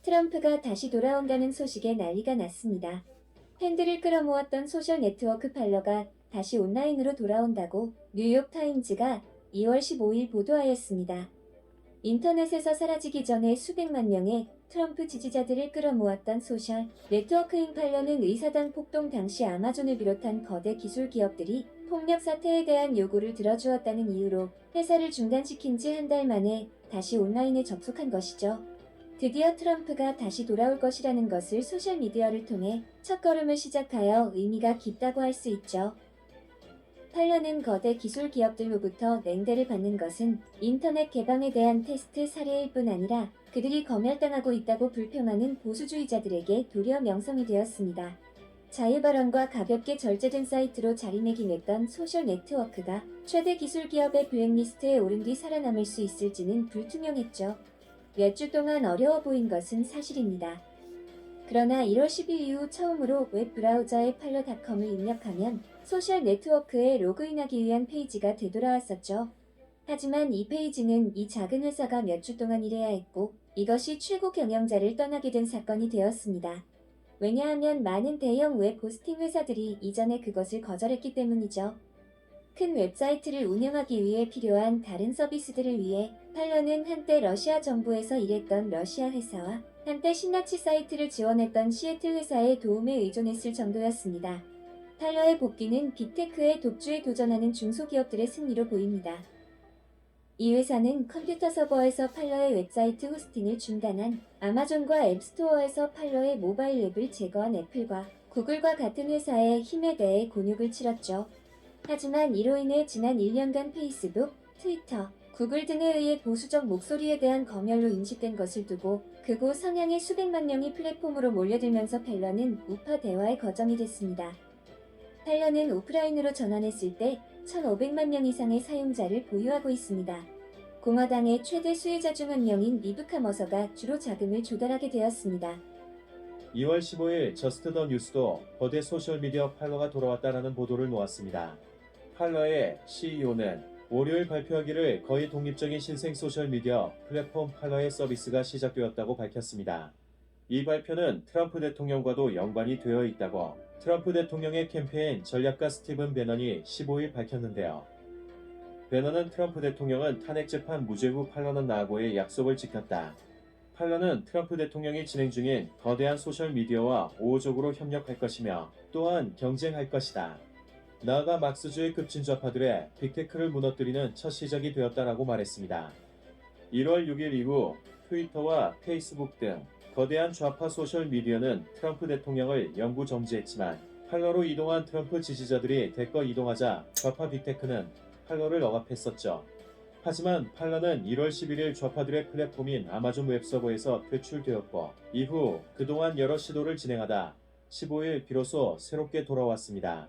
트럼프가 다시 돌아온다는 소식에 난리가 났습니다. 팬들을 끌어모았던 소셜 네트워크 팔러가 다시 온라인으로 돌아온다고 뉴욕타임즈가 2월 15일 보도하였습니다. 인터넷에서 사라지기 전에 수백만 명의 트럼프 지지자들을 끌어모았던 소셜 네트워크인 팔러는 의사당 폭동 당시 아마존을 비롯한 거대 기술 기업들이 폭력 사태에 대한 요구를 들어주었다는 이유로 회사를 중단시킨 지 한 달 만에 다시 온라인에 접속한 것이죠. 드디어 트럼프가 다시 돌아올 것이라는 것을 소셜미디어를 통해 첫걸음을 시작하여 의미가 깊다고 할 수 있죠. 팔러는 거대 기술 기업들로부터 냉대를 받는 것은 인터넷 개방에 대한 테스트 사례일 뿐 아니라 그들이 검열당하고 있다고 불평하는 보수주의자들에게 도리어 명성이 되었습니다. 자유발언과 가볍게 절제된 사이트로 자리매김했던 소셜 네트워크가 최대 기술 기업의 블랙리스트에 오른 뒤 살아남을 수 있을지는 불투명했죠. 몇 주 동안 어려워 보인 것은 사실입니다. 그러나 1월 10일 이후 처음으로 웹브라우저에 팔러닷컴을 입력하면 소셜 네트워크에 로그인하기 위한 페이지가 되돌아왔었죠. 하지만 이 페이지는 이 작은 회사가 몇 주 동안 일해야 했고 이것이 최고 경영자를 떠나게 된 사건이 되었습니다. 왜냐하면 많은 대형 웹 호스팅 회사들이 이전에 그것을 거절했기 때문이죠. 큰 웹사이트를 운영하기 위해 필요한 다른 서비스들을 위해 팔러는 한때 러시아 정부에서 일했던 러시아 회사와 한때 신나치 사이트를 지원했던 시애틀 회사의 도움에 의존했을 정도였습니다. 팔러의 복귀는 빅테크의 독주에 도전하는 중소기업들의 승리로 보입니다. 이 회사는 컴퓨터 서버에서 팔러의 웹사이트 호스팅을 중단한 아마존과 앱스토어에서 팔러의 모바일 앱을 제거한 애플과 구글과 같은 회사의 힘에 대해 곤욕을 치렀죠. 하지만 이로 인해 지난 1년간 페이스북, 트위터, 구글 등에 의해 보수적 목소리에 대한 검열로 인식된 것을 두고 극우 성향의 수백만 명이 플랫폼으로 몰려들면서 팔러는 우파 대화의 거점이 됐습니다. 팔러는 오프라인으로 전환했을 때 1,500만 명 이상의 사용자를 보유하고 있습니다. 공화당의 최대 수혜자 중 한 명인 이브카머서가 주로 자금을 조달하게 되었습니다. 2월 15일 저스트 더 뉴스도 거대 소셜미디어 팔러가 돌아왔다라는 보도를 모았습니다. 팔러의 CEO는 월요일 발표하기를 거의 독립적인 신생 소셜미디어 플랫폼 팔러의 서비스가 시작되었다고 밝혔습니다. 이 발표는 트럼프 대통령과도 연관이 되어 있다고 트럼프 대통령의 캠페인 전략가 스티븐 배넌이 15일 밝혔는데요. 배넌은 트럼프 대통령은 탄핵 재판 무죄 후 팔러는 나하고의 약속을 지켰다. 팔러는 트럼프 대통령이 진행 중인 거대한 소셜미디어와 우호적으로 협력할 것이며 또한 경쟁할 것이다. 나아가 막스주의 급진좌파들의 빅테크를 무너뜨리는 첫 시작이 되었다라고 말했습니다. 1월 6일 이후 트위터와 페이스북 등 거대한 좌파 소셜미디어는 트럼프 대통령을 영구 정지했지만 팔러로 이동한 트럼프 지지자들이 대거 이동하자 좌파 빅테크는 팔러를 억압했었죠. 하지만 팔러는 1월 11일 좌파들의 플랫폼인 아마존 웹서버에서 퇴출되었고 이후 그동안 여러 시도를 진행하다 15일 비로소 새롭게 돌아왔습니다.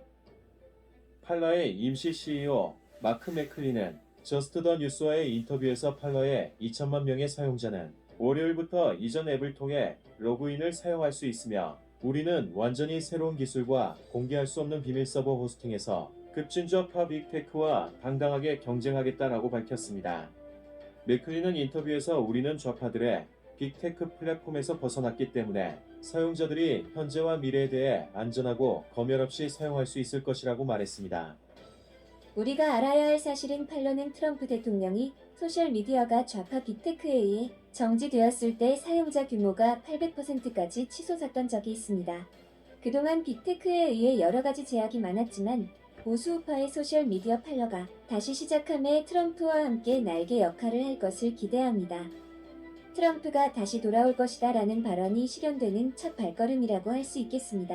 팔러의 임시 CEO 마크 맥클린은 저스트 더 뉴스와의 인터뷰에서 팔러의 2천만 명의 사용자는 월요일부터 이전 앱을 통해 로그인을 사용할 수 있으며 우리는 완전히 새로운 기술과 공개할 수 없는 비밀 서버 호스팅에서 급진좌파 빅테크와 당당하게 경쟁하겠다라고 밝혔습니다. 맥클린은 인터뷰에서 우리는 좌파들의 빅테크 플랫폼에서 벗어났기 때문에 사용자들이 현재와 미래에 대해 안전하고 검열 없이 사용할 수 있을 것이라고 말했습니다. 우리가 알아야 할 사실은 팔러는 트럼프 대통령이 소셜미디어가 좌파 빅테크에 의해 정지되었을 때 사용자 규모가 800%까지 치솟았던 적이 있습니다. 그동안 빅테크에 의해 여러 가지 제약이 많았지만 보수우파의 소셜미디어 팔러가 다시 시작함에 트럼프와 함께 날개 역할을 할 것을 기대합니다. 트럼프가 다시 돌아올 것이다 라는 발언이 실현되는 첫 발걸음이라고 할 수 있겠습니다.